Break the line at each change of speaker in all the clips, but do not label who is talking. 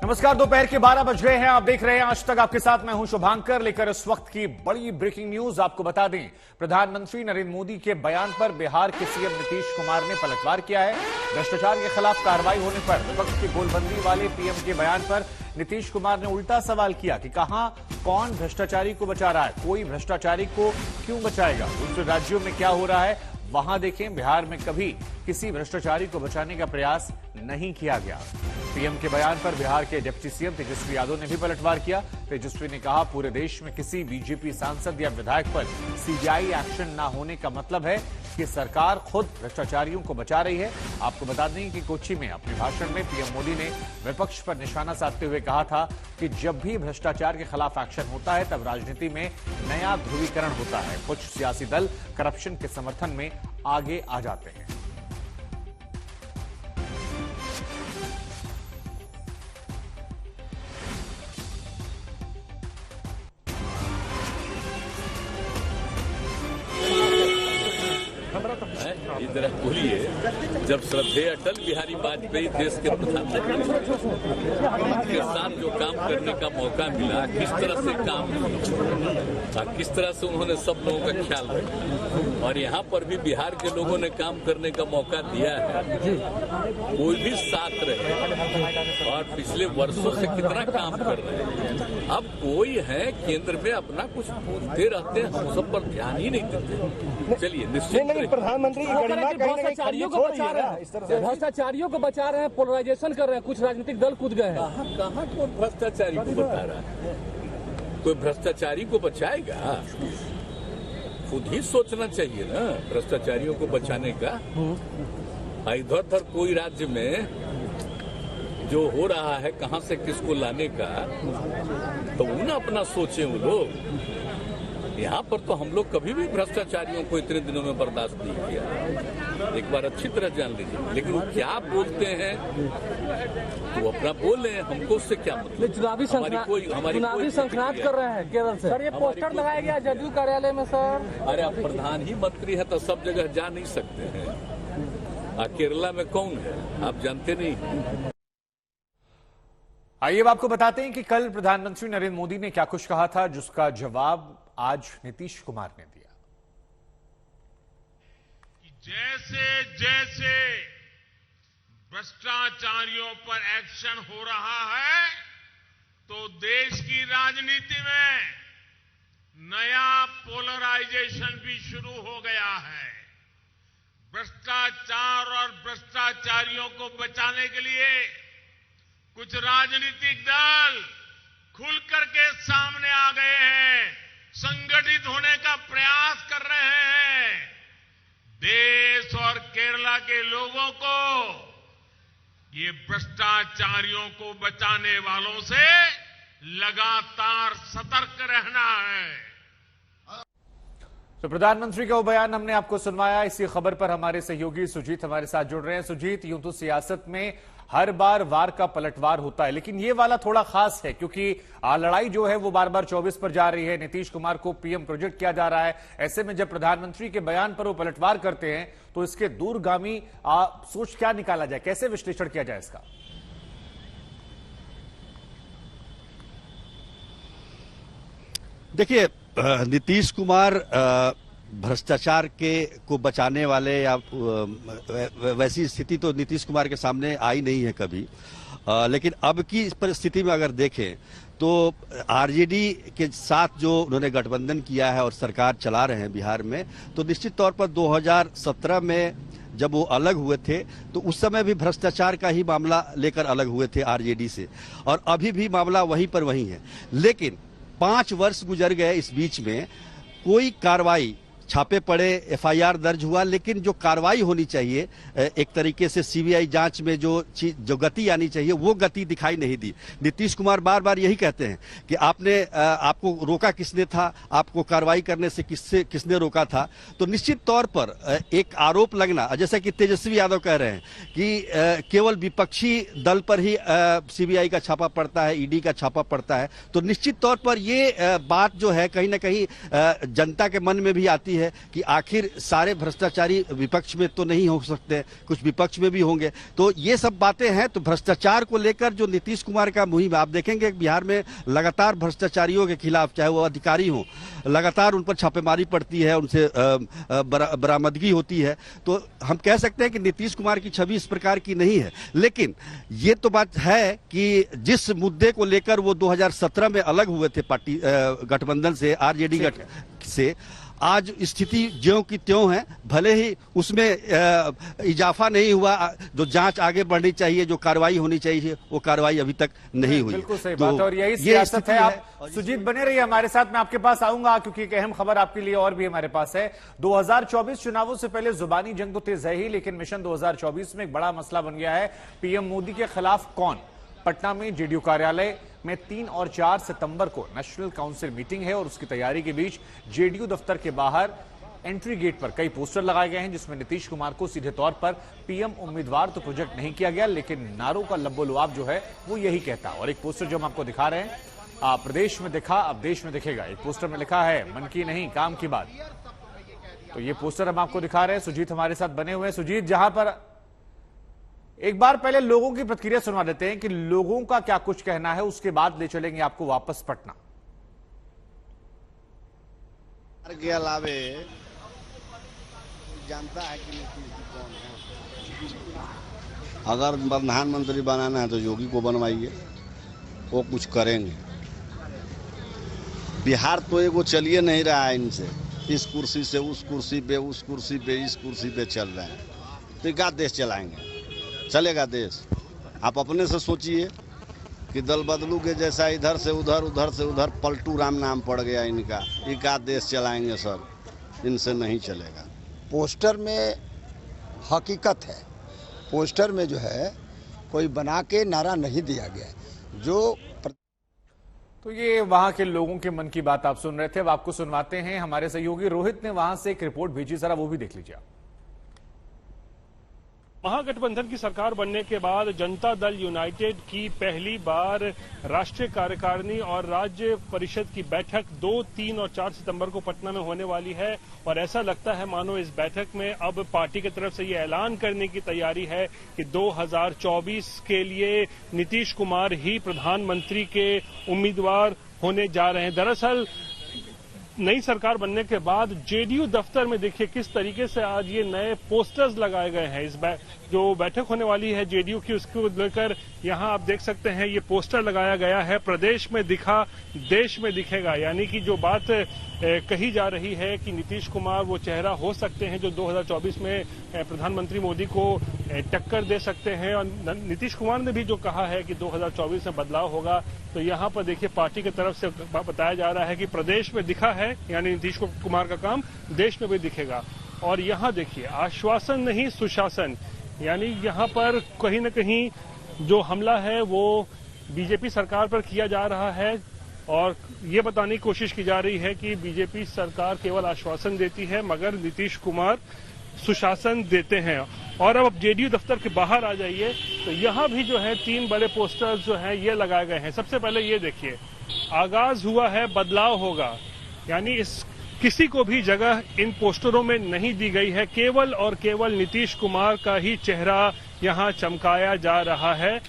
नमस्कार, दोपहर के 12 बज गए हैं। आप देख रहे हैं आज तक। आपके साथ मैं हूं शुभांकर, लेकर इस वक्त की बड़ी ब्रेकिंग न्यूज आपको बता दें। प्रधानमंत्री नरेंद्र मोदी के बयान पर बिहार के सीएम नीतीश कुमार ने पलटवार किया है। भ्रष्टाचार के खिलाफ कार्रवाई होने पर विपक्ष की गोलबंदी वाले पीएम के बयान पर नीतीश कुमार ने उल्टा सवाल किया कि कहां कौन भ्रष्टाचारी को बचा रहा है, कोई भ्रष्टाचारी को क्यों बचाएगा। दूसरे राज्यों में क्या हो रहा है वहां देखें। बिहार में कभी किसी भ्रष्टाचारी को बचाने का प्रयास नहीं किया गया। पीएम के बयान पर बिहार के डिप्टी सीएम तेजस्वी यादव ने भी पलटवार किया। तेजस्वी ने कहा, पूरे देश में किसी बीजेपी सांसद या विधायक पर सीबीआई एक्शन न होने का मतलब है कि सरकार खुद भ्रष्टाचारियों को बचा रही है। आपको बता दें कि कोच्चि में अपने भाषण में पीएम मोदी ने विपक्ष पर निशाना साधते हुए कहा था कि जब भी भ्रष्टाचार के खिलाफ एक्शन होता है तब राजनीति में नया ध्रुवीकरण होता है। कुछ सियासी दल करप्शन के समर्थन में आगे आ जाते हैं।
इधर बोलिए, जब श्रद्धेय अटल बिहारी वाजपेयी देश के प्रधानमंत्री के साथ जो काम करने का मौका मिला, किस तरह से काम किया, किस तरह से उन्होंने सब लोगों का ख्याल रखा, और यहाँ पर भी बिहार के लोगों ने काम करने का मौका दिया है। कोई भी साथ रहे और पिछले वर्षों से कितना काम कर रहे हैं। अब कोई है केंद्र में अपना कुछ बोलते रहते हैं, हम सब पर ध्यान ही नहीं देते। चलिए, निश्चित
प्रधानमंत्री भ्रष्टाचारियों को बचा रहे हैं, भ्रष्टाचारियों को बचा रहे हैं, पोलराइजेशन कर रहे हैं, कुछ राजनीतिक दल कूद गए हैं।
कहाँ कौन भ्रष्टाचारी को बता रहा है? कोई भ्रष्टाचारी को बचाएगा? खुद ही सोचना चाहिए ना भ्रष्टाचारियों को बचाने का। इधर उधर कोई राज्य में जो हो रहा है कहां से किसको लाने का, तो वो ना अपना सोचे वो लोग। यहाँ पर तो हम लोग कभी भी भ्रष्टाचारियों को इतने दिनों में बर्दाश्त नहीं किया। एक बार अच्छी तरह जान लीजिए। लेकिन वो क्या बोलते हैं वो अपना बोले, हमको उससे क्या मतलब।
चुनावी संक्रांत कर रहे हैं केरल से। सर, ये पोस्टर लगाया गया जदयू कार्यालय में। सर,
अरे आप प्रधान ही मंत्री है तो सब जगह जा नहीं सकते हैं। केरला में कौन है आप जानते नहीं।
आइए अब आपको बताते हैं कि कल प्रधानमंत्री नरेंद्र मोदी ने क्या कुछ कहा था, जिसका जवाब आज नीतीश कुमार ने दिया।
जैसे जैसे भ्रष्टाचारियों पर एक्शन हो रहा है तो देश की राजनीति में नया पोलराइजेशन भी शुरू हो गया है। भ्रष्टाचार और भ्रष्टाचारियों को बचाने के लिए कुछ राजनीतिक दल खुल करके सामने आ गए हैं, संगठित होने का प्रयास कर रहे हैं। देश और केरला के लोगों को ये भ्रष्टाचारियों को बचाने वालों से लगातार सतर्क रहना है।
तो प्रधानमंत्री का वो बयान हमने आपको सुनवाया। इसी खबर पर हमारे सहयोगी सुजीत हमारे साथ जुड़ रहे हैं। सुजीत, यूं तो सियासत में हर बार वार का पलटवार होता है, लेकिन ये वाला थोड़ा खास है क्योंकि लड़ाई जो है वो बार बार 24 पर जा रही है। नीतीश कुमार को पीएम प्रोजेक्ट किया जा रहा है। ऐसे में जब प्रधानमंत्री के बयान पर वो पलटवार करते हैं तो इसके दूरगामी सोच क्या निकाला जाए, कैसे विश्लेषण किया जाए इसका?
देखिए, नीतीश कुमार भ्रष्टाचार को बचाने वाले या वैसी स्थिति तो नीतीश कुमार के सामने आई नहीं है कभी। लेकिन अब की परिस्थिति में अगर देखें तो आरजेडी के साथ जो उन्होंने गठबंधन किया है और सरकार चला रहे हैं बिहार में, तो निश्चित तौर पर 2017 में जब वो अलग हुए थे तो उस समय भी भ्रष्टाचार का ही मामला लेकर अलग हुए थे आरजेडी से, और अभी भी मामला वहीं पर वहीं है। लेकिन 5 वर्ष गुजर गए, इस बीच में कोई कार्रवाई, छापे पड़े, एफआईआर दर्ज हुआ, लेकिन जो कार्रवाई होनी चाहिए एक तरीके से सीबीआई जांच में जो गति आनी चाहिए वो गति दिखाई नहीं दी। नीतीश कुमार बार बार यही कहते हैं कि आपको रोका किसने था, आपको कार्रवाई करने से किसने रोका था। तो निश्चित तौर पर एक आरोप लगना, जैसा कि तेजस्वी यादव कह रहे हैं कि केवल विपक्षी दल पर ही सीबीआई का छापा पड़ता है, ईडी का छापा पड़ता है, तो निश्चित तौर पर ये बात जो है कहीं ना कहीं जनता के मन में भी आती है है कि आखिर सारे भ्रष्टाचारी विपक्ष में तो नहीं हो सकते, कुछ विपक्ष में भी होंगे। तो ये सब बातें हैं। तो भ्रष्टाचार को लेकर जो नीतीश कुमार का मुहिम, आप देखेंगे बिहार में लगातार भ्रष्टाचारियों के खिलाफ, चाहे वो अधिकारी हों, लगातार उन पर छापेमारी पड़ती है, उनसे बरामदगी होती है। तो हम कह सकते हैं कि नीतीश कुमार की छवि इस प्रकार की नहीं है। लेकिन ये तो बात है कि जिस मुद्दे को लेकर वो 2017 में अलग हुए थे पार्टी गठबंधन से, आरजेडी से, आज स्थिति ज्यों की त्यों है। भले ही उसमें इजाफा नहीं हुआ, जो जांच आगे बढ़नी चाहिए, जो कार्रवाई होनी चाहिए, वो कार्रवाई अभी तक नहीं हुई।
बिल्कुल सही बात है और यही सियासत है। आप सुजीत बने रहिए हमारे साथ, मैं आपके पास आऊंगा क्योंकि एक अहम खबर आपके लिए और भी हमारे पास है। 2024 चुनावों से पहले जुबानी जंग तो तेज है ही, लेकिन मिशन 2024 में एक बड़ा मसला बन गया है। पीएम मोदी के खिलाफ कौन? पटना में जेडीयू कार्यालय में 3 और 4 सितंबर को नेशनल काउंसिल मीटिंग है और उसकी तैयारी के बीच जेडीयू दफ्तर के बाहर एंट्री गेट पर कई पोस्टर लगाए गए हैं, जिसमें नीतीश कुमार को सीधे तौर पर पीएम उम्मीदवार तो प्रोजेक्ट नहीं किया गया, लेकिन नारों का लब्बो-लुआब जो है वो यही कहता है। और एक पोस्टर जो हम आपको दिखा रहे हैं, प्रदेश में दिखा अब देश में दिखेगा। एक पोस्टर में लिखा है, मन की नहीं काम की बात। तो ये पोस्टर हम आपको दिखा रहे हैं। सुजीत हमारे साथ बने हुए हैं। सुजीत, जहां पर एक बार पहले लोगों की प्रतिक्रिया सुनवा देते हैं कि लोगों का क्या कुछ कहना है, उसके बाद ले चलेंगे आपको वापस पटना।
के अलावे जानता है कि नीतीश जी कौन है। अगर प्रधानमंत्री बनाना है तो योगी को बनवाइए, वो कुछ करेंगे। बिहार तो एगो चलिए नहीं रहा है इनसे, इस कुर्सी से उस कुर्सी पे, उस कुर्सी पे इस कुर्सी पे चल रहे हैं। तो क्या देश चलाएंगे? चलेगा देश? आप अपने से सोचिए कि दल बदलू के जैसा इधर से उधर, उधर से उधर पलटू राम नाम पड़ गया इनका। ये क्या देश चलाएंगे सर? इनसे नहीं चलेगा।
पोस्टर में हकीकत है, पोस्टर में जो है कोई बना के नारा नहीं दिया गया। जो
तो ये वहां के लोगों के मन की बात आप सुन रहे थे। अब आपको सुनवाते हैं, हमारे सहयोगी रोहित ने वहां से एक रिपोर्ट भेजी, जरा वो भी देख लीजिए आप।
महागठबंधन की सरकार बनने के बाद जनता दल यूनाइटेड की पहली बार राष्ट्रीय कार्यकारिणी और राज्य परिषद की बैठक 2, 3 और 4 सितंबर को पटना में होने वाली है। और ऐसा लगता है मानो इस बैठक में अब पार्टी की तरफ से ये ऐलान करने की तैयारी है कि 2024 के लिए नीतीश कुमार ही प्रधानमंत्री के उम्मीदवार होने जा रहे हैं। दरअसल नई सरकार बनने के बाद जेडीयू दफ्तर में देखिए किस तरीके से आज ये नए पोस्टर्स लगाए गए हैं। इस जो बैठक होने वाली है जेडीयू की, उसको लेकर यहाँ आप देख सकते हैं ये पोस्टर लगाया गया है, प्रदेश में दिखा देश में दिखेगा। यानी कि जो बात कही जा रही है कि नीतीश कुमार वो चेहरा हो सकते हैं जो 2024 में प्रधानमंत्री मोदी को टक्कर दे सकते हैं। और नीतीश कुमार ने भी जो कहा है कि 2024 में बदलाव होगा, तो यहाँ पर देखिए पार्टी की तरफ से बताया जा रहा है कि प्रदेश में दिखा है, यानी नीतीश कुमार का काम देश में भी दिखेगा। और यहाँ देखिए आश्वासन नहीं सुशासन, यानी यहाँ पर कहीं न कहीं जो हमला है वो बीजेपी सरकार पर किया जा रहा है और ये बताने की कोशिश की जा रही है कि बीजेपी सरकार केवल आश्वासन देती है मगर नीतीश कुमार सुशासन देते हैं। और अब जेडीयू दफ्तर के बाहर आ जाइए तो यहाँ भी जो है 3 बड़े पोस्टर्स जो हैं ये लगाए गए हैं। सबसे पहले ये देखिए, आगाज हुआ है बदलाव होगा, यानी इस किसी को भी जगह इन पोस्टरों में नहीं दी गई है, केवल और केवल नीतीश कुमार का ही चेहरा यहाँ चमकाया जा रहा है।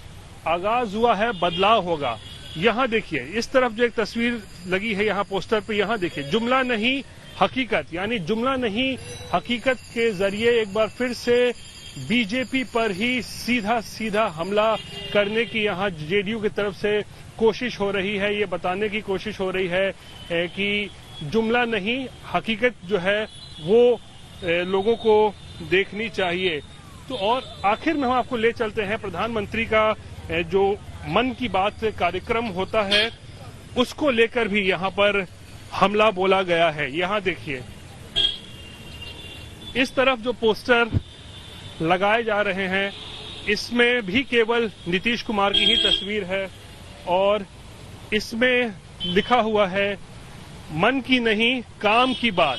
आगाज हुआ है बदलाव होगा। यहाँ देखिए इस तरफ जो एक तस्वीर लगी है यहाँ पोस्टर पे, यहाँ देखिए जुमला नहीं हकीकत, यानी जुमला नहीं हकीकत के जरिए एक बार फिर से बीजेपी पर ही सीधा सीधा हमला करने की यहाँ जेडीयू की तरफ से कोशिश हो रही है। ये बताने की कोशिश हो रही है कि जुमला नहीं हकीकत जो है वो लोगों को देखनी चाहिए। तो और आखिर में हम आपको ले चलते हैं प्रधानमंत्री का जो मन की बात कार्यक्रम होता है उसको लेकर भी यहाँ पर हमला बोला गया है। यहाँ देखिए इस तरफ जो पोस्टर लगाए जा रहे हैं इसमें भी केवल नीतीश कुमार की ही तस्वीर है और इसमें लिखा हुआ है मन की नहीं काम की बात।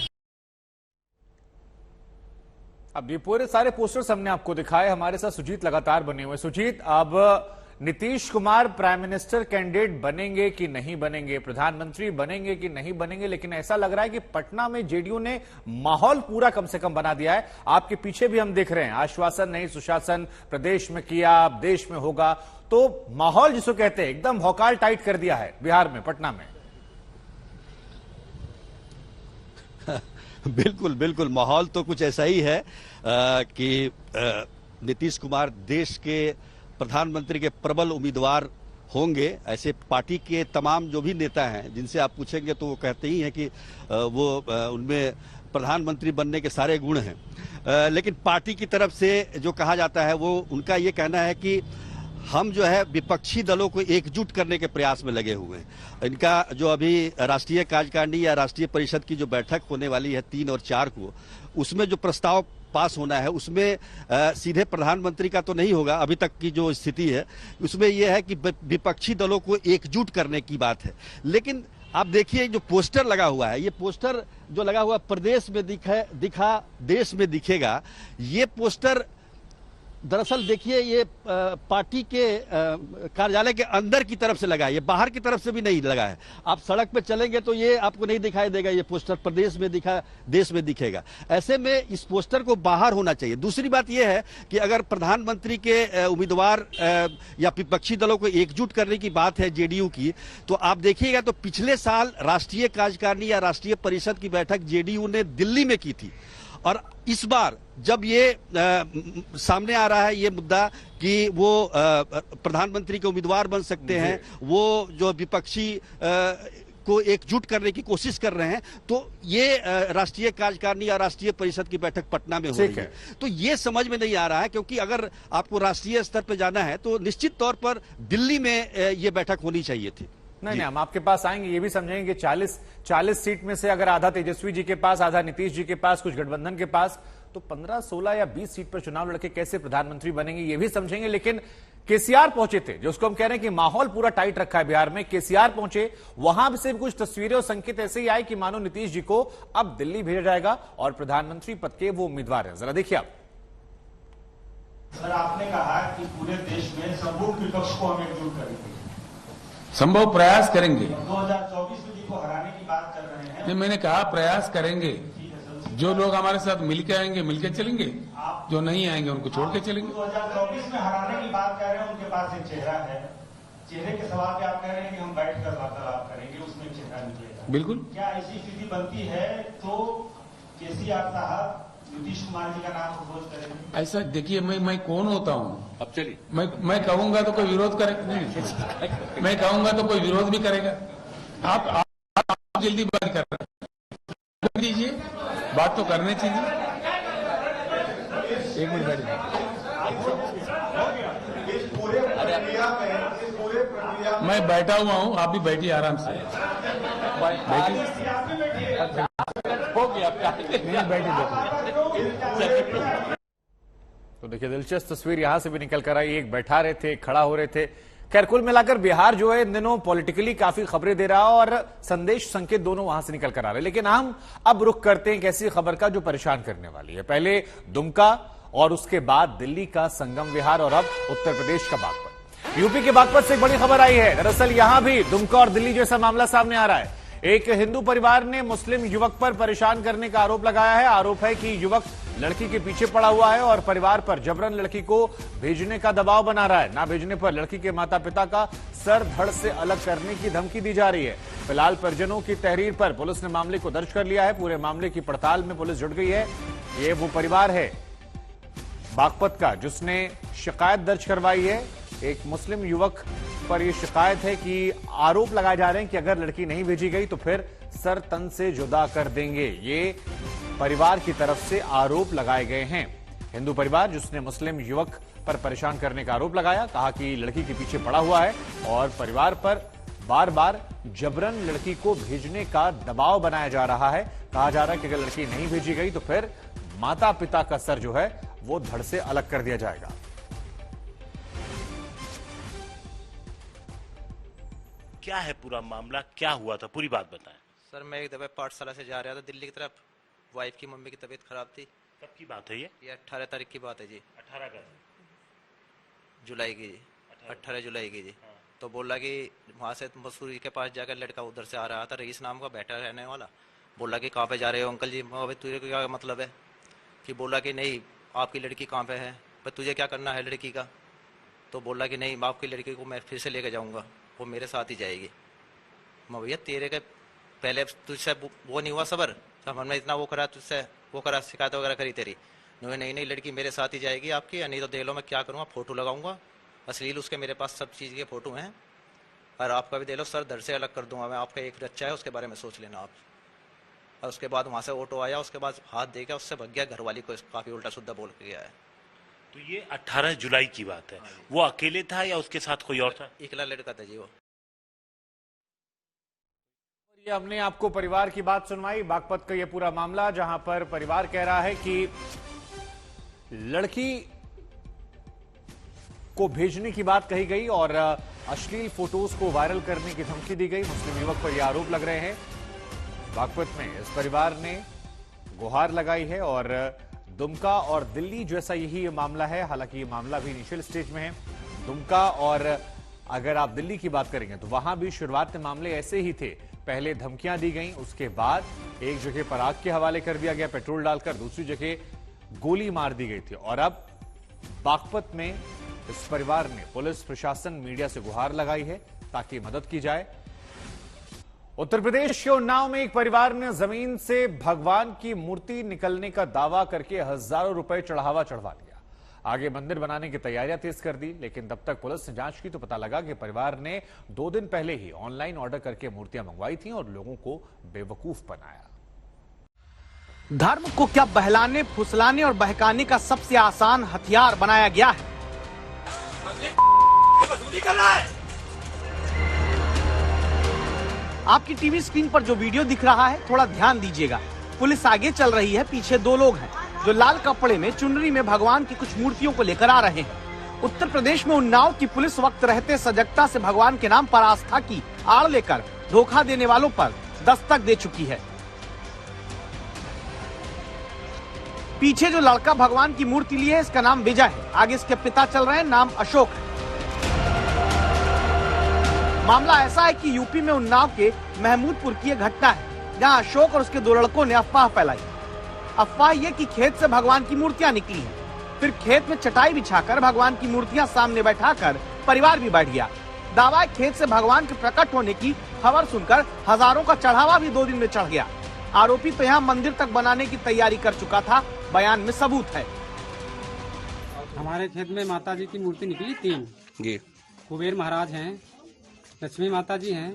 अब ये पूरे सारे पोस्टर्स हमने आपको दिखाए। हमारे साथ सुजीत लगातार बने हुए। सुजीत, अब Nitish Kumar prime minister candidate बनेंगे कि नहीं बनेंगे, प्रधानमंत्री बनेंगे कि नहीं बनेंगे, लेकिन ऐसा लग रहा है कि पटना में जेडीयू ने माहौल पूरा कम से कम बना दिया है। आपके पीछे भी हम देख रहे हैं, आश्वासन नहीं सुशासन प्रदेश में किया, अब देश में होगा। तो माहौल जिसको कहते हैं एकदम भौकाल टाइट कर दिया है बिहार में, पटना में।
बिल्कुल बिल्कुल, माहौल तो कुछ ऐसा ही है कि नीतीश कुमार देश के प्रधानमंत्री के प्रबल उम्मीदवार होंगे। ऐसे पार्टी के तमाम जो भी नेता हैं जिनसे आप पूछेंगे तो वो कहते ही हैं कि वो उनमें प्रधानमंत्री बनने के सारे गुण हैं। लेकिन पार्टी की तरफ से जो कहा जाता है वो उनका ये कहना है कि हम जो है विपक्षी दलों को एकजुट करने के प्रयास में लगे हुए हैं। इनका जो अभी राष्ट्रीय कार्यकारिणी या राष्ट्रीय परिषद की जो बैठक होने वाली है 3 और 4 को, उसमें जो प्रस्ताव पास होना है उसमें सीधे प्रधानमंत्री का तो नहीं होगा। अभी तक की जो स्थिति है उसमें यह है कि विपक्षी दलों को एकजुट करने की बात है। लेकिन आप देखिए जो पोस्टर लगा हुआ है, ये पोस्टर जो लगा हुआ प्रदेश में दिखा देश में दिखेगा, ये पोस्टर दरअसल देखिए ये पार्टी के कार्यालय के अंदर की तरफ से लगा है, ये बाहर की तरफ से भी नहीं लगा है। आप सड़क पे चलेंगे तो ये आपको नहीं दिखाई देगा, ये पोस्टर प्रदेश में देश में दिखेगा। ऐसे में इस पोस्टर को बाहर होना चाहिए। दूसरी बात यह है कि अगर प्रधानमंत्री के उम्मीदवार या विपक्षी दलों को एकजुट करने की बात है जेडीयू की, तो आप देखिएगा तो पिछले साल राष्ट्रीय कार्यकारिणी या राष्ट्रीय परिषद की बैठक जेडीयू ने दिल्ली में की थी। और इस बार जब ये सामने आ रहा है ये मुद्दा कि वो प्रधानमंत्री के उम्मीदवार बन सकते हैं, वो जो विपक्षी को एकजुट करने की कोशिश कर रहे हैं, तो ये राष्ट्रीय कार्यकारिणी या राष्ट्रीय परिषद की बैठक पटना में हो रही है। तो ये समझ में नहीं आ रहा है, क्योंकि अगर आपको राष्ट्रीय स्तर पर जाना है तो निश्चित तौर पर दिल्ली में ये बैठक होनी चाहिए थी।
नहीं, हम आपके पास आएंगे, ये भी समझेंगे कि 40 सीट में से अगर आधा तेजस्वी जी के पास, आधा नीतीश जी के पास, कुछ गठबंधन के पास, तो 15, 16 या 20 सीट पर चुनाव लड़के कैसे प्रधानमंत्री बनेंगे, ये भी समझेंगे। लेकिन केसीआर पहुंचे थे, जो उसको हम कह रहे हैं कि माहौल पूरा टाइट रखा है बिहार में। केसीआर पहुंचे, वहां से कुछ तस्वीरें और संकेत ऐसे ही आए कि मानो नीतीश जी को अब दिल्ली भेजा जाएगा और प्रधानमंत्री पद के वो उम्मीदवार हैं। जरा देखिए आप।
सर, आपने कहा कि पूरे देश में संपूर्ण विपक्ष को हम एकजुट करेंगे,
संभव प्रयास करेंगे।
2024 में जिनको हराने की बात कर रहे हैं,
नहीं, मैंने कहा प्रयास करेंगे। जो लोग हमारे साथ मिलके आएंगे मिलके चलेंगे, जो नहीं आएंगे उनको छोड़ के चलेंगे।
2024 में हराने की बात कर रहे हैं, उनके पास एक चेहरा है, चेहरे के सवाल पे आप कह रहे हैं कि हम बैठकर वार्तालाप करेंगे, उसमें चेहरा निकलेगा।
बिल्कुल।
क्या ऐसी स्थिति बनती है तो केसीआर साहब नीतीश कुमार जी का नाम प्रपोज करेंगे?
ऐसा देखिए, मैं कौन होता हूँ?
अब चलिए,
मैं कहूंगा तो कोई विरोध करेगा नहीं, मैं कहूंगा तो कोई विरोध भी करेगा। आप जल्दी बात कर दीजिए, बात तो करने चाहिए। एक मिनट बैठिए। मैं बैठा हुआ हूँ, आप भी बैठिए आराम से।
हो गया
तो देखिए दिलचस्प तस्वीर यहां से भी निकल कर आई, एक बैठा रहे थे, खड़ा हो रहे थे। खैर कुल मिलाकर बिहार जो है इन दिनों पॉलिटिकली काफी खबरें दे रहा है और संदेश संकेत दोनों वहां से निकल कर आ रहे हैं। लेकिन हम अब रुख करते हैं एक ऐसी खबर का जो परेशान करने वाली है। पहले दुमका और उसके बाद दिल्ली का संगम विहार और अब उत्तर प्रदेश का बागपत। यूपी के बागपत से एक बड़ी खबर आई है। दरअसल यहां भी दुमका और दिल्ली जैसा मामला सामने आ रहा है। एक हिंदू परिवार ने मुस्लिम युवक पर परेशान करने का आरोप लगाया है। आरोप है कि युवक लड़की के पीछे पड़ा हुआ है और परिवार पर जबरन लड़की को भेजने का दबाव बना रहा है। ना भेजने पर लड़की के माता पिता का सर धड़ से अलग करने की धमकी दी जा रही है। फिलहाल परिजनों की तहरीर पर पुलिस ने मामले को दर्ज कर लिया है। पूरे मामले की पड़ताल में पुलिस जुट गई है। ये वो परिवार है बागपत का जिसने शिकायत दर्ज करवाई है। एक मुस्लिम युवक पर यह शिकायत है कि आरोप लगाए जा रहे हैं कि अगर लड़की नहीं भेजी गई तो फिर सर तन से जुदा कर देंगे। ये परिवार की तरफ से आरोप लगाए गए हैं। हिंदू परिवार जिसने मुस्लिम युवक पर परेशान करने का आरोप लगाया, कहा कि लड़की के पीछे पड़ा हुआ है और परिवार पर बार बार जबरन लड़की को भेजने का दबाव बनाया जा रहा है। कहा जा रहा है कि अगर लड़की नहीं भेजी गई तो फिर माता पिता का सर जो है वो धड़ से अलग कर दिया जाएगा।
क्या है पूरा मामला, क्या हुआ था, पूरी बात बताएं।
सर, मैं एक दफे पाठशाला से जा रहा था दिल्ली की तरफ। वाइफ की मम्मी की तबीयत खराब थी।
कब की बात है ये?
18 तारीख की बात है जी।
18 का
जुलाई की जी। 18 जुलाई की जी। तो बोला कि वहाँ से मसूरी के पास जाकर लड़का उधर से आ रहा था, रईस नाम का बैठा रहने वाला। बोला कि कहाँ पे जा रहे हो अंकल जी? भाई तुझे क्या मतलब है? कि बोला कि नहीं आपकी लड़की कहाँ पे है, पर तुझे क्या करना है लड़की का? तो बोला कि नहीं आपकी लड़की को मैं फिर से लेकर जाऊँगा, वो मेरे साथ ही जाएगी। मैं भैया तेरे के पहले तुझसे वो नहीं हुआ सबर, हमने इतना वो करा तुझसे, वो करा शिकायत वगैरह करी तेरी, नहीं लड़की मेरे साथ ही जाएगी आपकी, या नहीं तो देख लो मैं क्या करूँगा, फोटो लगाऊंगा अश्लील उसके, मेरे पास सब चीज़ के फोटो हैं, और आपका भी दे लो सर, दर से अलग कर दूंगा मैं, आपका एक बच्चा है उसके बारे में सोच लेना आप। और उसके बाद वहाँ से ऑटो आया, उसके बाद हाथ दे के उससे भग गया, घरवाली को काफ़ी उल्टा सुद्धा बोल के गया है।
तो ये 18 जुलाई की बात है। वो अकेले था या उसके साथ कोई और था?
इकला लड़का था जी वो।
ये हमने आपको परिवार की बात सुनवाई, बागपत का ये पूरा मामला, जहां पर परिवार कह रहा है कि लड़की को भेजने की बात कही गई और अश्लील फोटोज को वायरल करने की धमकी दी गई। मुस्लिम युवक पर यह आरोप लग रहे हैं। बागपत में इस परिवार ने गुहार लगाई है और दुमका और दिल्ली जैसा यही मामला है। हालांकि ये मामला भी इनिशियल स्टेज में है। दुमका और अगर आप दिल्ली की बात करेंगे तो वहां भी शुरुआत में मामले ऐसे ही थे। पहले धमकियां दी गई, उसके बाद एक जगह पर आग के हवाले कर दिया गया पेट्रोल डालकर, दूसरी जगह गोली मार दी गई थी। और अब बागपत में इस परिवार ने पुलिस प्रशासन मीडिया से गुहार लगाई है ताकि मदद की जाए। उत्तर प्रदेश के उन्नाव में एक परिवार ने जमीन से भगवान की मूर्ति निकलने का दावा करके हजारों रुपए चढ़ावा चढ़वा लिया। आगे मंदिर बनाने की तैयारियां तेज कर दी, लेकिन तब तक पुलिस ने जांच की तो पता लगा कि परिवार ने 2 दिन पहले ही ऑनलाइन ऑर्डर करके मूर्तियां मंगवाई थी और लोगों को बेवकूफ बनाया।
धर्म को क्या बहलाने, फुसलाने और बहकाने का सबसे आसान हथियार बनाया गया है। आपकी टीवी स्क्रीन पर जो वीडियो दिख रहा है, थोड़ा ध्यान दीजिएगा। पुलिस आगे चल रही है, पीछे 2 लोग हैं जो लाल कपड़े में चुनरी में भगवान की कुछ मूर्तियों को लेकर आ रहे हैं। उत्तर प्रदेश में उन्नाव की पुलिस वक्त रहते सजगता से भगवान के नाम पर आस्था की आड़ लेकर धोखा देने वालों पर दस्तक दे चुकी है। पीछे जो लड़का भगवान की मूर्ति लिए है, इसका नाम विजय है। आगे इसके पिता चल रहे हैं, नाम अशोक है। मामला ऐसा है कि यूपी में उन्नाव के महमूदपुर की यह घटना है, जहां अशोक और उसके 2 लड़कों ने अफवाह फैलाई। अफवाह ये कि खेत से भगवान की मूर्तियां निकली हैं। फिर खेत में चटाई बिछाकर भगवान की मूर्तियां सामने बैठाकर परिवार भी बैठ गया। दावा है खेत से भगवान के प्रकट होने की खबर सुनकर हजारों का चढ़ावा भी 2 दिन में चढ़ गया। आरोपी तो यहाँ मंदिर तक बनाने की तैयारी कर चुका था, बयान में सबूत है।
हमारे खेत में माता जी की मूर्ति निकली 3 जी। कुबेर महाराज हैं, लक्ष्मी माता जी हैं,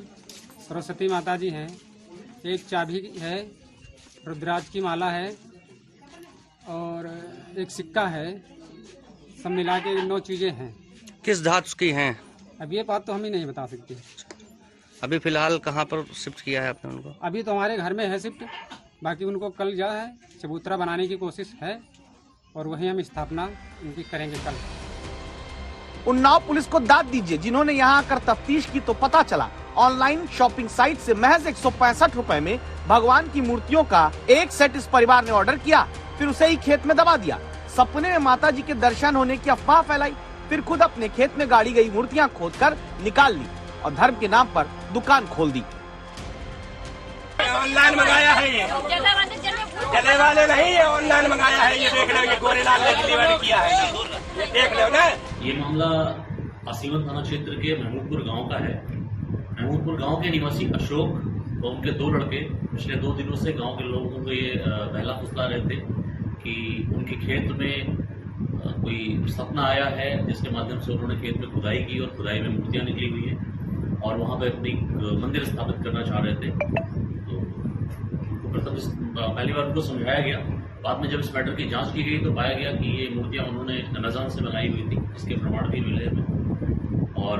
सरस्वती माता जी हैं, एक चाबी है, रुद्राज की माला है और एक सिक्का है। सब मिला के 9 चीजें हैं।
किस धातु की हैं?
अब ये बात तो हम ही नहीं बता सकते।
अभी फिलहाल कहाँ पर शिफ्ट किया है आपने उनको?
अभी तो हमारे घर में है शिफ्ट, बाकी उनको कल जा है चबूतरा बनाने की कोशिश है और वहीं हम स्थापना उनकी करेंगे कल।
उन्नाव पुलिस को दाद दीजिए, जिन्होंने यहाँ आकर तफ्तीश की तो पता चला ऑनलाइन शॉपिंग साइट से महज 165 रुपए में भगवान की मूर्तियों का एक सेट इस परिवार ने ऑर्डर किया, फिर उसे ही खेत में दबा दिया। सपने में माता जी के दर्शन होने की अफवाह फैलाई, फिर खुद अपने खेत में गाड़ी गई मूर्तियां खोदकर निकाल ली और धर्म के नाम पर दुकान खोल दी।
ऑनलाइन मंगाया है, ये चले वाले नहीं है, ऑनलाइन मंगाया है। ये देख लो, ये गोरेलाल ने डिलीवरी किया है, ये देख लो ना।
ये मामला असीमत थाना क्षेत्र के महमूदपुर गांव का है। महमूदपुर गांव के निवासी अशोक और उनके 2 लड़के पिछले 2 दिनों से गांव के लोगों को ये बहला फुसला रहे थे कि उनके खेत में कोई सपना आया है, जिसके माध्यम से उन्होंने खेत में खुदाई की और खुदाई में मूर्तियां निकली हुई है और वहां पर अपनी मंदिर स्थापित करना चाह रहे थे। तो पहली बार उनको समझाया गया, बाद में जब इस मैटर की जांच की गई तो पाया गया कि ये मूर्तियां उन्होंने अमेज़न से मंगाई हुई थी, इसके प्रमाण भी मिले हमें और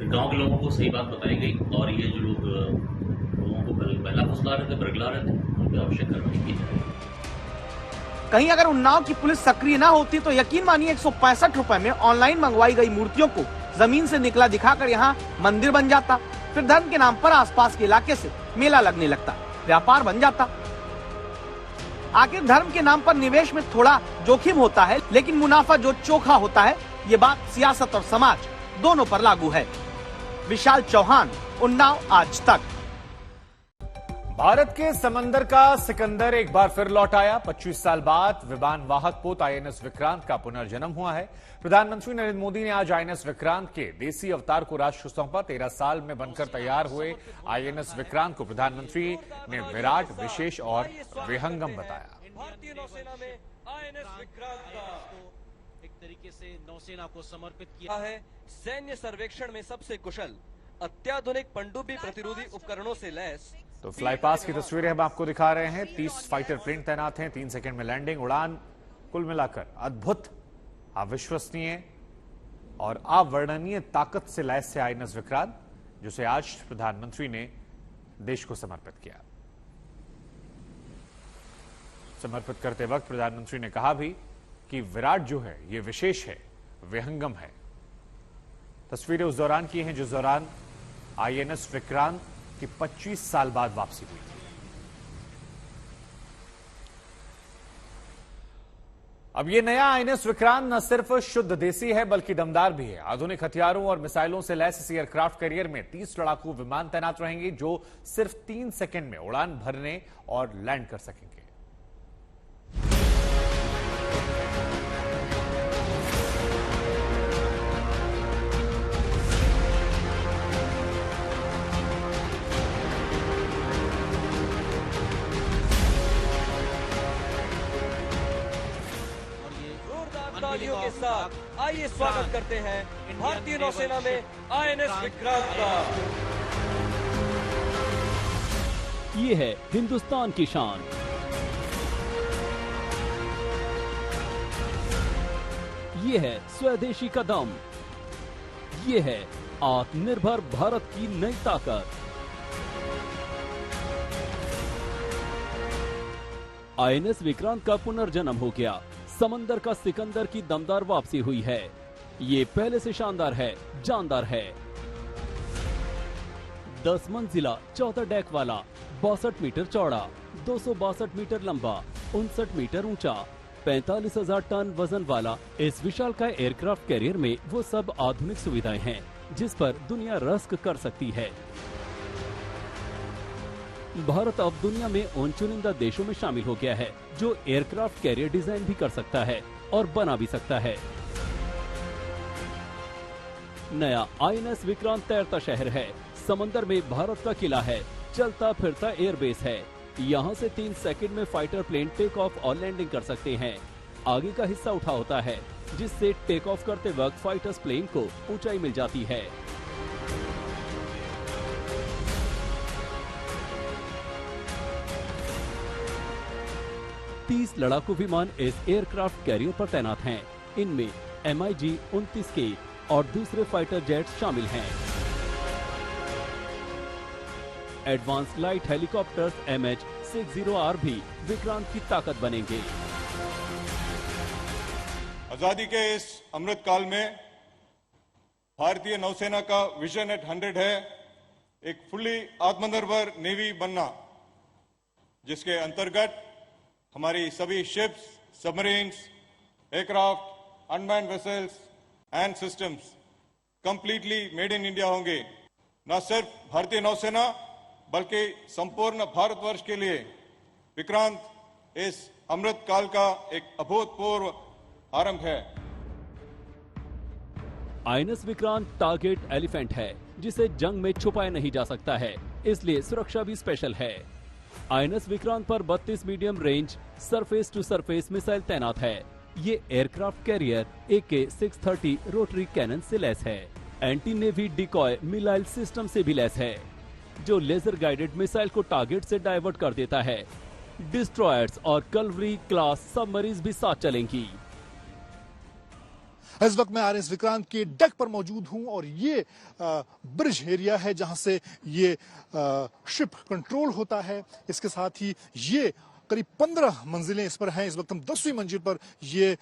गांव के लोगों को सही बात बताई गई और ये जो लोग लोगों को पहला फुसला रहे थे, बरगला रहे थे, उन पर आवश्यक कार्रवाई की जाए।
कहीं अगर उन्नाव की पुलिस सक्रिय ना होती तो यकीन मानिए 165 रुपए में ऑनलाइन मंगवाई गई मूर्तियों को जमीन से निकला दिखाकर यहाँ मंदिर बन जाता, फिर धर्म के नाम पर आसपास के इलाके से मेला लगने लगता, व्यापार बन जाता। आखिर धर्म के नाम पर निवेश में थोड़ा जोखिम होता है, लेकिन मुनाफा जो चोखा होता है, ये बात सियासत और समाज दोनों पर लागू है। विशाल चौहान, उन्नाव आज तक।
भारत के समंदर का सिकंदर एक बार फिर लौट आया। 25 साल बाद विमान वाहक पोत आईएनएस विक्रांत का पुनर्जन्म हुआ है। प्रधानमंत्री नरेंद्र मोदी ने आज आईएनएस विक्रांत के देसी अवतार को राष्ट्र को सौंपा। 13 साल में बनकर तैयार हुए आईएनएस विक्रांत को प्रधानमंत्री ने विराट, विशेष और विहंगम बताया।
भारतीय नौसेना में आईएनएस विक्रांत का एक तरीके से नौसेना को समर्पित किया है। सैन्य सर्वेक्षण में सबसे कुशल, अत्याधुनिक पनडुब्बी प्रतिरोधी उपकरणों से लैस।
तो फ्लाई पास की तस्वीरें हम आपको दिखा रहे हैं। 30 फाइटर प्लेन तैनात हैं। 3 सेकंड में लैंडिंग, उड़ान, कुल मिलाकर अद्भुत, अविश्वसनीय और अवर्णनीय ताकत से लैस है आईएनएस विक्रांत, जिसे आज प्रधानमंत्री ने देश को समर्पित किया। समर्पित करते वक्त प्रधानमंत्री ने कहा भी कि विराट जो है ये विशेष है, विहंगम है। तस्वीरें उस दौरान की हैं जिस दौरान आईएनएस विक्रांत की 25 साल बाद वापसी हुई थी। अब ये नया आईएनएस विक्रांत न सिर्फ शुद्ध देसी है बल्कि दमदार भी है। आधुनिक हथियारों और मिसाइलों से लैस इस एयरक्राफ्ट कैरियर में 30 लड़ाकू विमान तैनात रहेंगे जो सिर्फ 3 सेकंड में उड़ान भरने और लैंड कर सकेंगे।
तालियों के साथ आइए स्वागत करते हैं भारतीय नौसेना में आईएनएस विक्रांत का।
ये है हिंदुस्तान की शान। ये है स्वदेशी का दम। ये है आत्मनिर्भर भारत की नई ताकत। आईएनएस विक्रांत का पुनर्जन्म हो गया। समंदर का सिकंदर की दमदार वापसी हुई है। ये पहले से शानदार है, जानदार है। 10 मंजिला 14 डेक वाला, 62 मीटर चौड़ा, 262 मीटर लंबा, 59 मीटर ऊंचा, 45,000 टन वजन वाला इस विशालकाय एयरक्राफ्ट कैरियर में वो सब आधुनिक सुविधाएं हैं जिस पर दुनिया रस्क कर सकती है। भारत अब दुनिया में उन चुनिंदा देशों में शामिल हो गया है जो एयरक्राफ्ट कैरियर डिजाइन भी कर सकता है और बना भी सकता है। नया आईएनएस विक्रांत तैरता शहर है। समंदर में भारत का किला है। चलता फिरता एयरबेस है। यहाँ से 3 सेकंड में फाइटर प्लेन टेक ऑफ और लैंडिंग कर सकते हैं। आगे का हिस्सा उठा होता है जिससे टेक ऑफ करते वक्त फाइटर्स प्लेन को ऊंचाई मिल जाती है। तीस लड़ाकू विमान इस एयरक्राफ्ट कैरियर पर तैनात हैं। इनमें MiG-29K और दूसरे फाइटर जेट्स शामिल हैं। एडवांस लाइट हेलीकॉप्टर्स MH-60R भी विक्रांत की ताकत बनेंगे।
आजादी के इस अमृत काल में भारतीय नौसेना का विजन एट 100 है एक फुल्ली आत्मनिर्भर नेवी बनना, जिसके अंतर्गत हमारी सभी ships, submarines, aircraft, unmanned vessels and systems completely made in India होंगे। न सिर्फ भारतीय नौसेना बल्कि संपूर्ण भारतवर्ष के लिए विक्रांत इस अमृत काल का एक अभूतपूर्व आरंभ है।
आईएनएस विक्रांत टारगेट एलिफेंट है जिसे जंग में छुपाया नहीं जा सकता है, इसलिए सुरक्षा भी स्पेशल है। आईएनएस विक्रांत पर 32 medium range surface to surface missile तैनात है। ये aircraft carrier AK-630 rotary cannon से लैस है। Anti navy decoy missile system से भी लैस है जो लेजर गाइडेड मिसाइल को टारगेट से डाइवर्ट कर देता है। डिस्ट्रॉयर्स और कलवरी क्लास सबमरीन्स भी साथ चलेंगी।
इस वक्त मैं आईएनएस विक्रांत के डेक पर मौजूद हूं और ये ब्रिज एरिया है जहां से ये शिप कंट्रोल होता है। इसके साथ ही ये करीब 15 मंजिलें इस पर हैं। इस वक्त हम 10वीं मंजिल पर ये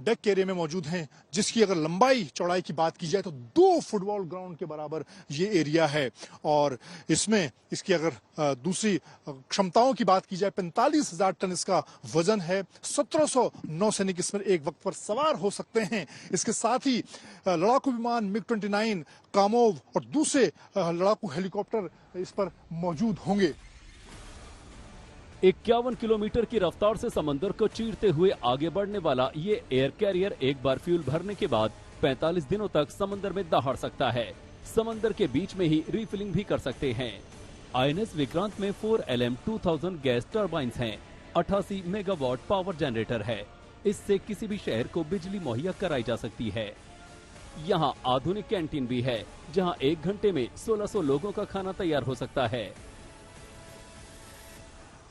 डेक के एरिया में मौजूद हैं, जिसकी अगर लंबाई चौड़ाई की बात की जाए तो 2 फुटबॉल ग्राउंड के बराबर ये एरिया है। और इसमें इसकी अगर दूसरी क्षमताओं की बात की जाए 45,000 टन इसका वजन है। 1700 नौसैनिक इसमें एक वक्त पर सवार हो सकते हैं। इसके साथ ही लड़ाकू विमान MiG-29, कामोव और दूसरे लड़ाकू हेलीकॉप्टर इस पर मौजूद होंगे।
51 किलोमीटर की रफ्तार से समंदर को चीरते हुए आगे बढ़ने वाला ये एयर कैरियर एक बार फ्यूल भरने के बाद 45 दिनों तक समंदर में दहाड़ सकता है। समंदर के बीच में ही रिफिलिंग भी कर सकते हैं। INS विक्रांत में 4 LM-2000 गैस टर्बाइंस हैं। 88 मेगावाट पावर जनरेटर है। इससे किसी भी शहर को बिजली मुहैया कराई जा सकती है। यहाँ आधुनिक कैंटीन भी है, जहाँ 1 घंटे में 1600 लोगों का खाना तैयार हो सकता है।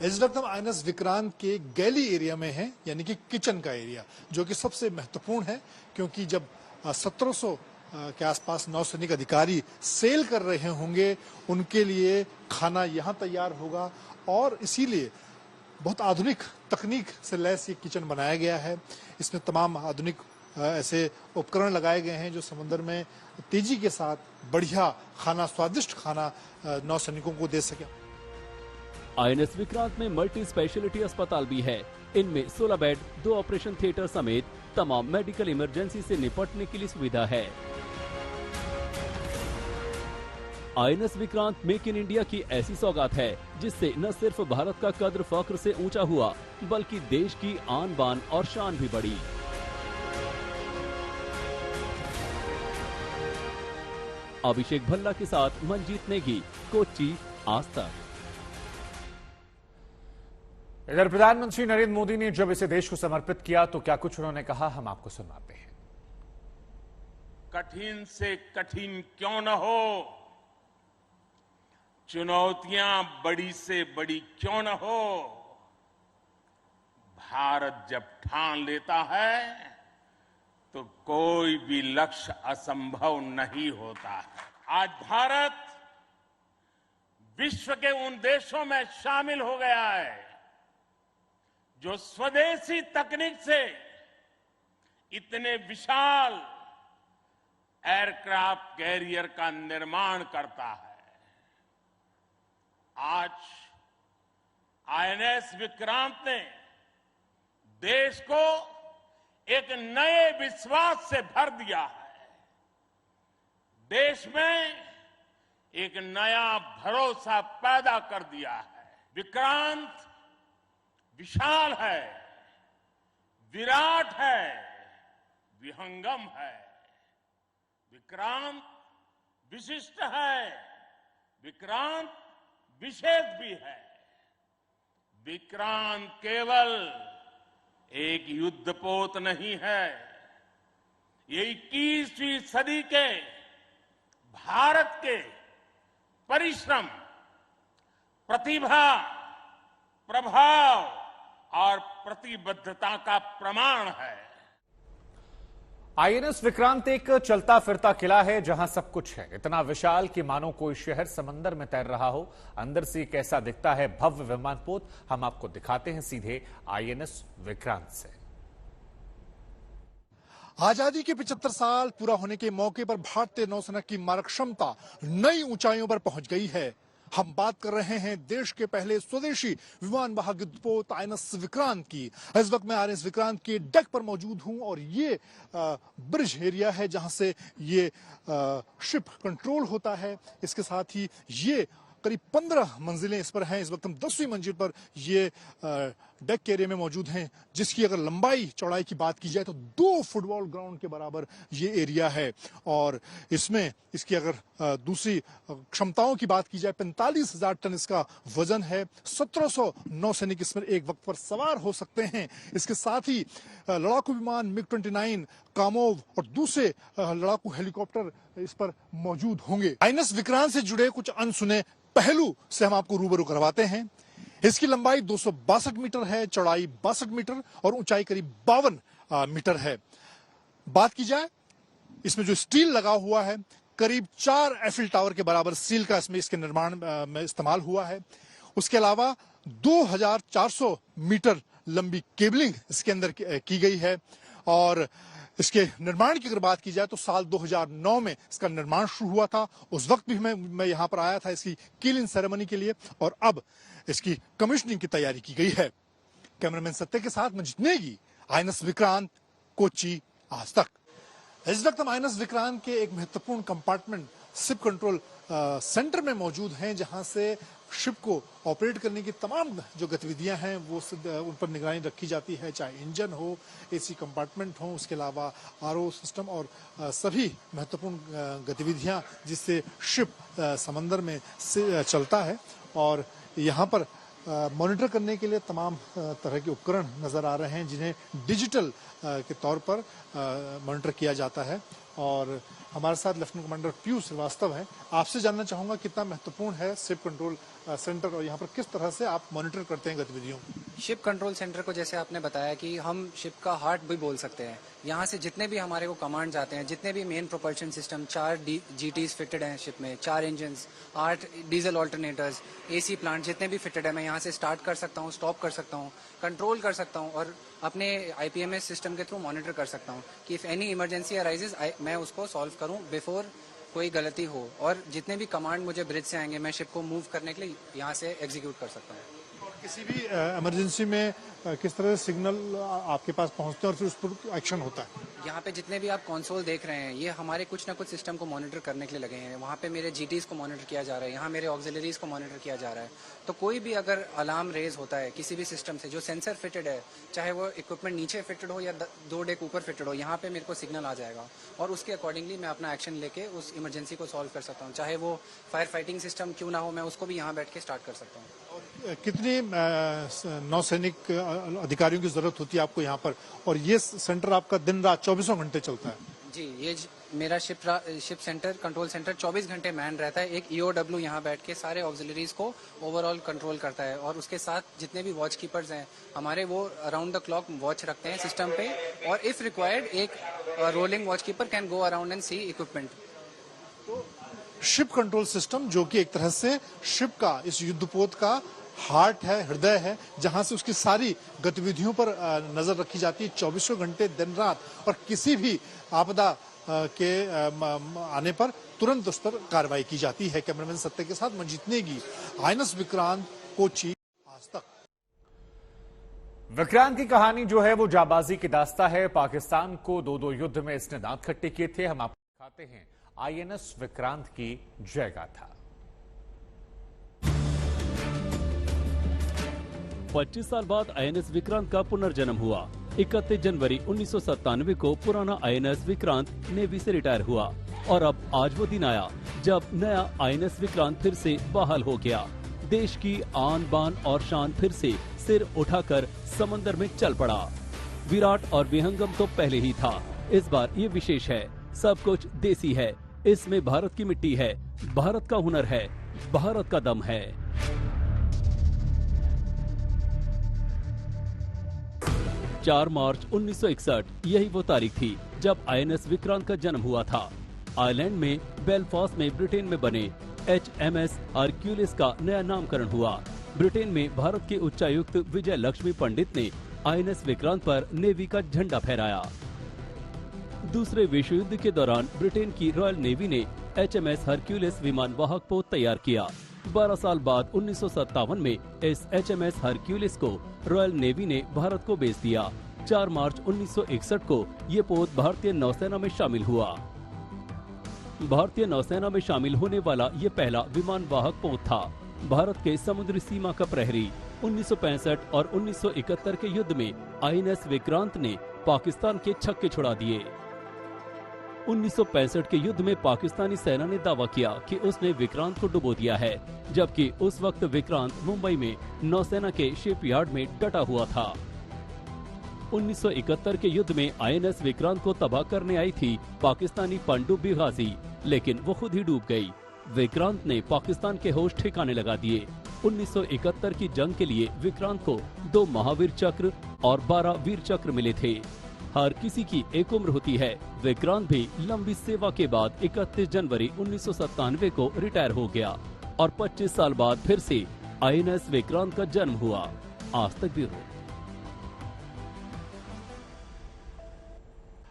इस वक्त हम INS विक्रांत के गैली एरिया में हैं, यानी कि किचन का एरिया, जो कि सबसे महत्वपूर्ण है, क्योंकि जब 1700 के आसपास नौसैनिक अधिकारी सेल कर रहे होंगे, उनके लिए खाना यहाँ तैयार होगा। और इसीलिए बहुत आधुनिक तकनीक से लैस ये किचन बनाया गया है। इसमें तमाम आधुनिक ऐसे उपकरण लगाए गए हैं जो समंदर में तेजी के साथ बढ़िया खाना, स्वादिष्ट खाना नौसैनिकों को दे सके।
INS विक्रांत में मल्टी स्पेशलिटी अस्पताल भी है। इनमें 16 बेड, 2 ऑपरेशन थिएटर समेत तमाम मेडिकल इमरजेंसी से निपटने के लिए सुविधा है। INS Vikrant make in India की ऐसी सौगात है जिससे न सिर्फ भारत का कद्र फख्र से ऊंचा हुआ, बल्कि देश की आन बान और शान भी बढ़ी। अभिषेक भल्ला के साथ मंजीत नेगी, कोच्चि, आज तक।
इधर प्रधानमंत्री नरेंद्र मोदी ने जब इसे देश को समर्पित किया तो क्या कुछ उन्होंने कहा, हम आपको सुनाते हैं।
कठिन से कठिन क्यों न हो, चुनौतियां बड़ी से बड़ी क्यों न हो, भारत जब ठान लेता है तो कोई भी लक्ष्य असंभव नहीं होता है। आज भारत विश्व के उन देशों में शामिल हो गया है जो स्वदेशी तकनीक से इतने विशाल एयरक्राफ्ट कैरियर का निर्माण करता है। आज INS विक्रांत ने देश को एक नए विश्वास से भर दिया है। देश में एक नया भरोसा पैदा कर दिया है। विक्रांत विशाल है, विराट है, विहंगम है। विक्रांत विशिष्ट है, विक्रांत विशेष भी है। विक्रांत केवल एक युद्धपोत नहीं है, ये 21वीं सदी के भारत के परिश्रम, प्रतिभा, प्रभाव और प्रतिबद्धता का प्रमाण है।
INS विक्रांत एक चलता फिरता किला है जहां सब कुछ है, इतना विशाल कि मानो कोई शहर समंदर में तैर रहा हो। अंदर से कैसा दिखता है भव्य विमानपोत, हम आपको दिखाते हैं सीधे INS विक्रांत से।
आजादी के 75 साल पूरा होने के मौके पर भारतीय नौसेना की मारक क्षमता नई ऊंचाइयों पर पहुंच गई है। हम बात कर रहे हैं देश के पहले स्वदेशी विमान वाहक युद्धपोत INS विक्रांत की। इस वक्त मैं INS विक्रांत के डेक पर मौजूद हूं और ये ब्रिज एरिया है जहां से ये शिप कंट्रोल होता है। इसके साथ ही ये करीब 15 मंजिलें इस पर हैं। इस वक्त हम 10वीं मंजिल पर ये डेक के एरिया में मौजूद हैं, जिसकी अगर लंबाई चौड़ाई की बात की जाए तो 2 फुटबॉल ग्राउंड के बराबर ये एरिया है। और इसमें इसकी अगर दूसरी क्षमताओं की बात की जाए 45,000 टन इसका वजन है। 1700 नौसैनिक इसमें एक वक्त पर सवार हो सकते हैं। इसके साथ ही लड़ाकू विमान MiG-29, कामोव और दूसरे लड़ाकू हेलीकॉप्टर इस पर मौजूद होंगे। INS विक्रांत से जुड़े कुछ अनसुने पहलू से हम आपको रूबरू करवाते हैं। इसकी लंबाई 262 मीटर है, चौड़ाई 62 मीटर और ऊंचाई करीब 52 मीटर है। बात की जाए इसमें जो स्टील लगा हुआ है, करीब 4 एफिल टावर के बराबर स्टील का इसमें इसके निर्माण में इस्तेमाल हुआ है। उसके अलावा 2400 मीटर लंबी केबलिंग इसके अंदर की गई है। और इसके निर्माण की अगर बात की जाए तो साल 2009 में इसका निर्माण शुरू हुआ था। उस वक्त भी मैं यहाँ पर आया था इसकी कीलिंग सेरेमनी के लिए, और अब इसकी कमिश्निंग की तैयारी की गई है। कैमरामैन सत्य के साथ मैं जितनेगी, आईएनएस विक्रांत, कोच्चि, आज तक। इस वक्त हम आईएनएस विक्रांत के एक महत्वपूर्ण कंपार्टमेंट शिप कंट्रोल सेंटर में मौजूद हैं, जहां से शिप को ऑपरेट करने की तमाम जो गतिविधियां हैं वो उन पर निगरानी रखी जाती है, चाहे इंजन हो, एसी कंपार्टमेंट हो, उसके अलावा आरओ सिस्टम और सभी महत्वपूर्ण गतिविधियां जिससे शिप समंदर में चलता है। और यहाँ पर मॉनिटर करने के लिए तमाम तरह के उपकरण नजर आ रहे हैं, जिन्हें डिजिटल के तौर पर मॉनिटर किया जाता है। और हमारे साथ लेफ्टिनेंट कमांडर पीयूष श्रीवास्तव हैं। आपसे जानना चाहूंगा कितना महत्वपूर्ण है शिप कंट्रोल सेंटर, और यहाँ पर किस तरह से आप मॉनिटर करते हैं गतिविधियों?
शिप कंट्रोल सेंटर को जैसे आपने बताया कि हम शिप का हार्ट भी बोल सकते हैं। यहाँ से जितने भी हमारे को कमांड्स आते हैं, जितने भी मेन प्रोपल्शन सिस्टम, 4 जीटीज फिटेड हैं शिप में, 4 engine, 8 diesel alternators, AC plant जितने भी फिटेड है, मैं यहाँ से स्टार्ट कर सकता हूँ, स्टॉप कर सकता हूँ, कंट्रोल कर सकता हूँ और अपने आईपीएमएस सिस्टम के थ्रू मॉनिटर कर सकता हूँ कि इफ एनी इमरजेंसी अराइजेज मैं उसको सॉल्व करूँ बिफोर कोई गलती हो। और जितने भी कमांड मुझे ब्रिज से आएंगे, मैं शिप को मूव करने के लिए यहाँ से एग्जीक्यूट कर सकता हूँ।
किसी भी इमरजेंसी में किस तरह से सिग्नल आपके पास पहुंचते हैं और फिर उस पर एक्शन होता है?
यहाँ पे जितने भी आप कंसोल देख रहे हैं, ये हमारे कुछ ना कुछ सिस्टम को मॉनिटर करने के लिए लगे हैं। वहाँ पे मेरे जीटीज को मॉनिटर किया जा रहा है, यहाँ मेरे ऑक्सिलरीज को मॉनिटर किया जा रहा है। तो कोई भी अगर अलार्म रेज होता है किसी भी सिस्टम से जो सेंसर फिटेड है, चाहे वो इक्विपमेंट नीचे फिटेड हो या 2 डेक ऊपर फिटेड हो, यहाँ पे मेरे को सिग्नल आ जाएगा और उसके अकॉर्डिंगली मैं अपना एक्शन लेके उस इमरजेंसी को सॉल्व कर सकता हूँ। चाहे वो फायर फाइटिंग सिस्टम क्यों ना हो, मैं उसको भी यहाँ बैठ के स्टार्ट कर सकता हूँ।
कितनी नौसैनिक अधिकारियों की जरूरत होती है आपको यहाँ पर, और ये सेंटर आपका दिन रात 24 घंटे चलता है?
जी, ये मेरा शिप सेंटर कंट्रोल सेंटर 24 घंटे मैन रहता है। एक ईओडब्ल्यू यहाँ बैठ के सारे ऑक्सिलरीज को ओवरऑल कंट्रोल करता है और उसके साथ जितने भी वॉच कीपर्स हैं हमारे, वो अराउंड द क्लॉक वॉच रखते हैं सिस्टम पे, और इफ रिक्वायर्ड एक rolling watch keeper can go around and see equipment.
Ship control system जो कि एक तरह से शिप का, इस युद्धपोत का हार्ट है, हृदय है, जहां से उसकी सारी गतिविधियों पर नजर रखी जाती है 24 घंटे दिन रात, और किसी भी आपदा के आने पर तुरंत उस पर कार्रवाई की जाती है। कैमरामैन सत्य के साथ मंजीत नेगी, आईएनएस विक्रांत, कोच्चि, आज तक।
विक्रांत की कहानी जो है वो जाबाजी की दास्ता है। पाकिस्तान को 2-2 युद्ध में इसने दांत खट्टे किए थे। हम आपको दिखाते हैं आईएनएस विक्रांत की जय गाथा।
25 साल बाद आईएनएस विक्रांत का पुनर्जन्म हुआ। 31 जनवरी 1997 को पुराना आईएनएस विक्रांत नेवी से रिटायर हुआ और अब आज वो दिन आया जब नया आईएनएस विक्रांत फिर से बहाल हो गया। देश की आन बान और शान फिर से सिर उठाकर समंदर में चल पड़ा। विराट और विहंगम तो पहले ही था, इस बार ये विशेष है, सब कुछ देसी है, इसमें भारत की मिट्टी है, भारत का हुनर है, भारत का दम है। 4 मार्च 1961 यही वो तारीख थी जब आईएनएस विक्रांत का जन्म हुआ था। आयरलैंड में बेलफास्ट में ब्रिटेन में बने HMS हरक्यूलिस का नया नामकरण हुआ। ब्रिटेन में भारत के उच्चायुक्त विजय लक्ष्मी पंडित ने आईएनएस विक्रांत पर नेवी का झंडा फहराया। दूसरे विश्व युद्ध के दौरान ब्रिटेन की रॉयल नेवी ने HMS हरक्यूलिस विमान वाहक पोत तैयार किया। 12 साल बाद 1957 में इस HMS हरक्यूलिस को रॉयल नेवी ने भारत को बेच दिया। 4 मार्च 1961 को ये पोत भारतीय नौसेना में शामिल हुआ। भारतीय नौसेना में शामिल होने वाला ये पहला विमान वाहक पोत था। भारत के समुद्री सीमा का प्रहरी। 1965 और 1971 के युद्ध में आईएनएस विक्रांत ने पाकिस्तान के छक्के छुड़ा दिए। 1965 के युद्ध में पाकिस्तानी सेना ने दावा किया कि उसने विक्रांत को डुबो दिया है, जबकि उस वक्त विक्रांत मुंबई में नौसेना के शिपयार्ड में डटा हुआ था। 1971 के युद्ध में आईएनएस विक्रांत को तबाह करने आई थी पाकिस्तानी पनडुब्बी गाजी, लेकिन वो खुद ही डूब गई। विक्रांत ने पाकिस्तान के होश ठिकाने लगा दिए। 1971 की जंग के लिए विक्रांत को 2 महावीर चक्र और 12 वीर चक्र मिले थे। हर किसी की एक उम्र होती है। विक्रांत भी लंबी सेवा के बाद 31 जनवरी 1997 को रिटायर हो गया और 25 साल बाद फिर से INS विक्रांत का जन्म हुआ। आज तक ब्यूरो।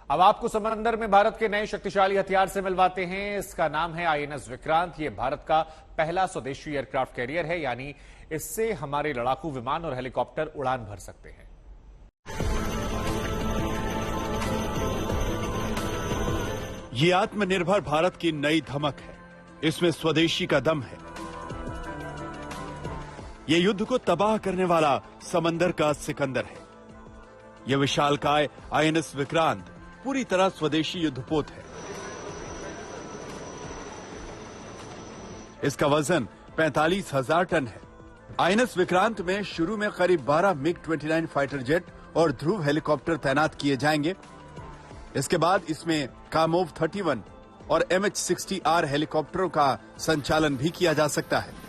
अब आपको समंदर में भारत के नए शक्तिशाली हथियार से मिलवाते हैं। इसका नाम है INS विक्रांत। ये भारत का पहला स्वदेशी एयरक्राफ्ट कैरियर है, यानी इससे हमारे लड़ाकू विमान और हेलीकॉप्टर उड़ान भर सकते हैं।
ये आत्मनिर्भर भारत की नई धमक है। इसमें स्वदेशी का दम है। ये युद्ध को तबाह करने वाला समंदर का सिकंदर है। यह विशालकाय INS विक्रांत पूरी तरह स्वदेशी युद्धपोत है। इसका वजन 45,000 टन है। INS विक्रांत में शुरू में करीब 12 MiG-29 फाइटर जेट और ध्रुव हेलीकॉप्टर तैनात किए जाएंगे। इसके बाद इसमें कामोव 31 और MH-60R हेलीकॉप्टरों का संचालन भी किया जा सकता है।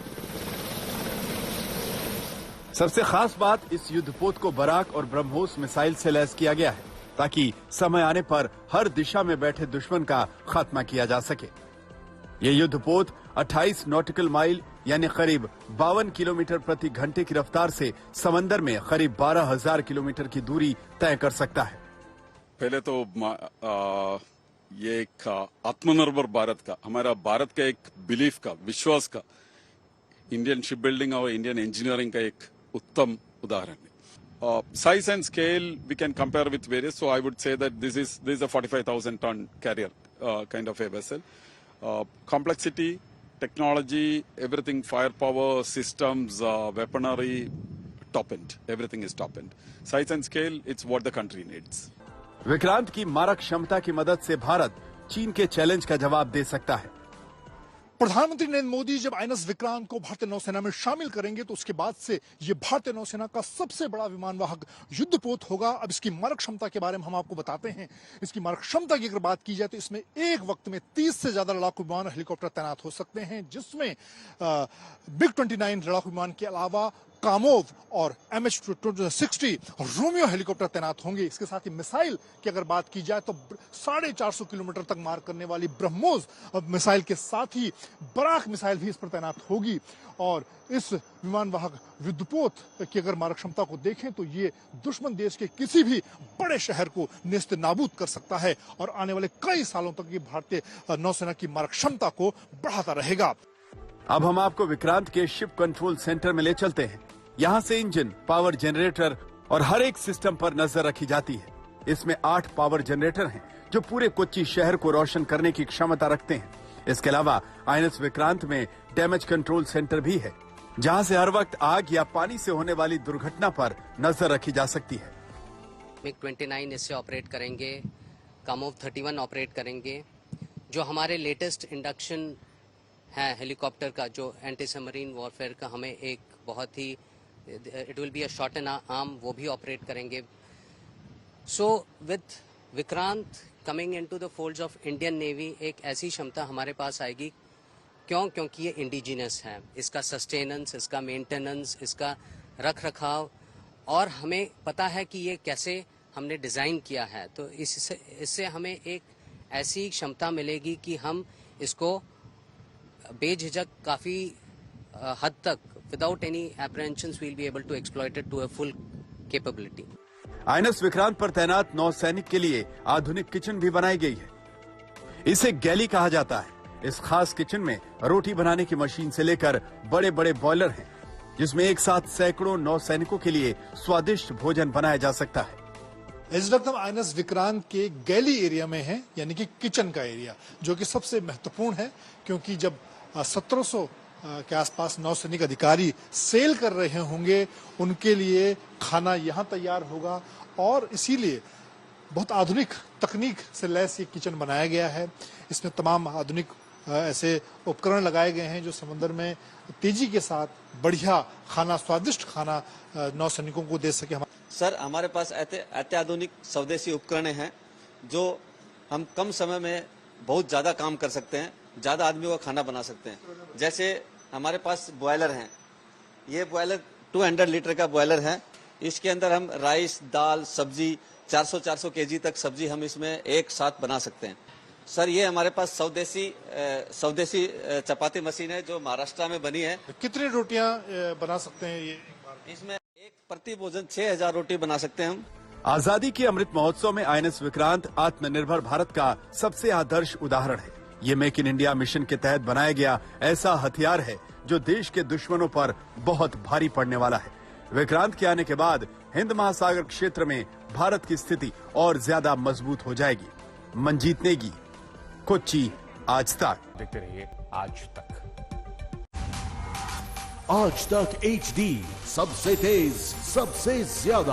सबसे खास बात, इस युद्धपोत को बराक और ब्रह्मोस मिसाइल से लैस किया गया है, ताकि समय आने पर हर दिशा में बैठे दुश्मन का खात्मा किया जा सके। ये युद्धपोत 28 नॉटिकल माइल यानी करीब 52 किलोमीटर प्रति घंटे की रफ्तार से समंदर में करीब 12,000 किलोमीटर की दूरी तय कर सकता है।
पहले तो ये एक आत्मनिर्भर भारत का, हमारा भारत का एक बिलीफ का, विश्वास का, इंडियन शिप बिल्डिंग और इंडियन इंजीनियरिंग का एक उत्तम उदाहरण है। Size and scale we can compare with various, so I would say that this is a 45,000 ton carrier kind of a vessel. Complexity, technology, everything, firepower, systems, weaponry, top end. Everything is top end. Size and scale, it's what the country needs.
Vikrant की मारक क्षमता की मदद से भारत चीन के challenge का जवाब दे सकता है।
प्रधानमंत्री नरेंद्र मोदी जब INS विक्रांत को भारतीय नौसेना में शामिल करेंगे तो उसके बाद से ये भारतीय नौसेना का सबसे बड़ा विमानवाहक युद्धपोत होगा। अब इसकी मारक क्षमता के बारे में हम आपको बताते हैं। इसकी मारक क्षमता की अगर बात की जाए तो इसमें एक वक्त में 30 से ज्यादा लड़ाकू विमान और हेलीकॉप्टर तैनात हो सकते हैं, जिसमें MiG-29 लड़ाकू विमान के अलावा कामोव और MH-60 रोमियो हेलीकॉप्टर तैनात होंगे। इसके साथ ही मिसाइल की अगर बात की जाए तो 450 किलोमीटर तक मार करने वाली ब्रह्मोस मिसाइल के साथ ही बराक मिसाइल भी इस पर तैनात होगी। और इस विमानवाहक युद्धपोत की अगर मारक क्षमता को देखें तो ये दुश्मन देश के किसी भी बड़े शहर को नेस्त नाबूद कर सकता है और आने वाले कई सालों तक ये भारतीय नौसेना की मारक क्षमता को बढ़ाता रहेगा।
अब हम आपको विक्रांत के शिप कंट्रोल सेंटर में ले चलते हैं। यहाँ से इंजन, पावर जनरेटर और हर एक सिस्टम पर नजर रखी जाती है। इसमें 8 पावर जनरेटर हैं, जो पूरे कोच्चि शहर को रोशन करने की क्षमता रखते हैं। इसके अलावा INS विक्रांत में डैमेज कंट्रोल सेंटर भी है, जहाँ से हर वक्त आग या पानी से होने वाली दुर्घटना पर नजर रखी जा सकती है।
MiG-29 इससे ऑपरेट करेंगे, कामोव 31 ऑपरेट करेंगे। जो हमारे लेटेस्ट इंडक्शन है हेलीकॉप्टर का, जो एंटी सबमरीन वॉरफेयर का हमें एक बहुत ही it will be a shot and arm, वो भी ऑपरेट करेंगे। So with Vikrant coming into the folds of Indian navy एक ऐसी क्षमता हमारे पास आएगी। क्योंकि ये इंडिजिनस है। इसका सस्टेनेंस, इसका मेंटेनेंस, इसका रख रखाव, और हमें पता है कि ये कैसे हमने डिज़ाइन किया है। तो इससे हमें एक ऐसी क्षमता मिलेगी कि हम इसको बेझिझक काफी हद तक without any apprehensions we'll be able to exploit it to a full capability.
INS Vikrant पर तैनात नौसैनिक के लिए आधुनिक किचन भी बनाई गई है। इसे गैली कहा जाता है। इस खास किचन में रोटी बनाने की मशीन से लेकर बड़े बड़े बॉयलर हैं, जिसमें एक साथ सैकड़ों नौसैनिकों के लिए स्वादिष्ट भोजन बनाया जा सकता है।
इस वक्त हम INS विक्रांत के गैली एरिया में हैं, यानी कि किचन का एरिया, जो कि सबसे महत्वपूर्ण है, क्योंकि जब 1700 के आसपास नौसैनिक अधिकारी सेल कर रहे होंगे, उनके लिए खाना यहाँ तैयार होगा। और इसीलिए बहुत आधुनिक तकनीक से लैस ये किचन बनाया गया है। इसमें तमाम आधुनिक ऐसे उपकरण लगाए गए हैं जो समंदर में तेजी के साथ बढ़िया खाना, स्वादिष्ट खाना नौसैनिकों को दे सके।
सर, हमारे पास अत्याधुनिक स्वदेशी उपकरण हैं जो हम कम समय में बहुत ज्यादा काम कर सकते हैं, ज्यादा आदमियों का खाना बना सकते हैं। जैसे हमारे पास बॉयलर हैं, ये बॉयलर 200 लीटर का बॉयलर है। इसके अंदर हम राइस, दाल, सब्जी 400 केजी तक सब्जी हम इसमें एक साथ बना सकते हैं। सर ये हमारे पास स्वदेशी चपाती मशीन है जो महाराष्ट्र में बनी है।
कितनी रोटियां बना सकते हैं ये?
इसमें एक प्रति भोजन 6000 रोटी बना सकते हैं हम।
आजादी के अमृत महोत्सव में आईएनएस विक्रांत आत्मनिर्भर भारत का सबसे आदर्श उदाहरण है। ये मेक इन इंडिया मिशन के तहत बनाया गया ऐसा हथियार है जो देश के दुश्मनों पर बहुत भारी पड़ने वाला है। विक्रांत के आने के बाद हिंद महासागर क्षेत्र में भारत की स्थिति और ज्यादा मजबूत हो जाएगी। मंजीत नेगी, कोच्चि, आज तक।
देखते रहिए आज तक।
आज तक HD, सबसे तेज, सबसे ज्यादा।